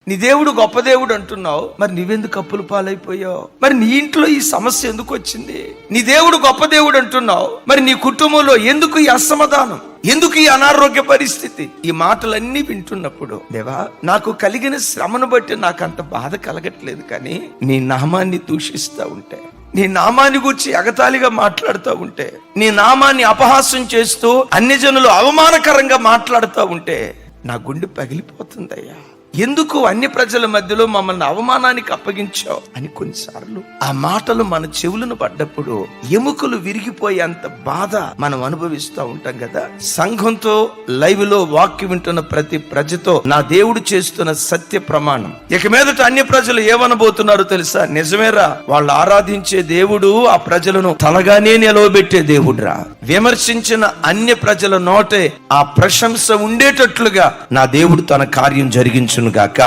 నీ దేవుడు గొప్ప దేవుడు అంటున్నావు, మరి నీవెందుకు అప్పుల పాలైపోయావు? మరి నీ ఇంట్లో ఈ సమస్య ఎందుకు వచ్చింది? నీ దేవుడు గొప్ప దేవుడు అంటున్నావు, మరి నీ కుటుంబంలో ఎందుకు ఈ అసమాధానం, ఎందుకు ఈ అనారోగ్య పరిస్థితి? ఈ మాటలన్నీ వింటున్నప్పుడు, దేవా నాకు కలిగిన శ్రమను బట్టి నాకు అంత బాధ కలగట్లేదు, కానీ నీ నామాన్ని దూషిస్తా ఉంటే, నీ నామాన్ని గురించి ఎగతాళిగా మాట్లాడుతూ ఉంటే, నీ నామాన్ని అపహాస్యం చేస్తూ అన్ని జనులు అవమానకరంగా మాట్లాడుతూ ఉంటే నా గుండె పగిలిపోతుందయ్యా. ఎందుకు అన్ని ప్రజల మధ్యలో మమ్మల్ని అవమానానికి అప్పగించావు అని కొన్నిసార్లు ఆ మాటలు మన చెవులను పడ్డప్పుడు ఎముకలు విరిగిపోయేంత బాధ మనం అనుభవిస్తూ ఉంటాం కదా. సంఘంతో లైవ్ లో వాక్యం వింటున్న ప్రతి ప్రజతో నా దేవుడు చేస్తున్న సత్య ప్రమాణం, ఇక మీదట అన్య ప్రజలు ఏమనబోతున్నారో తెలుసా? నిజమేరా, వాళ్ళు ఆరాధించే దేవుడు ఆ ప్రజలను తలగానే నిలవబెట్టే దేవుడురా. విమర్శించిన అన్య ప్రజల నోటే ఆ ప్రశంస ఉండేటట్లుగా నా దేవుడు తన కార్యం జరిగించును గాక.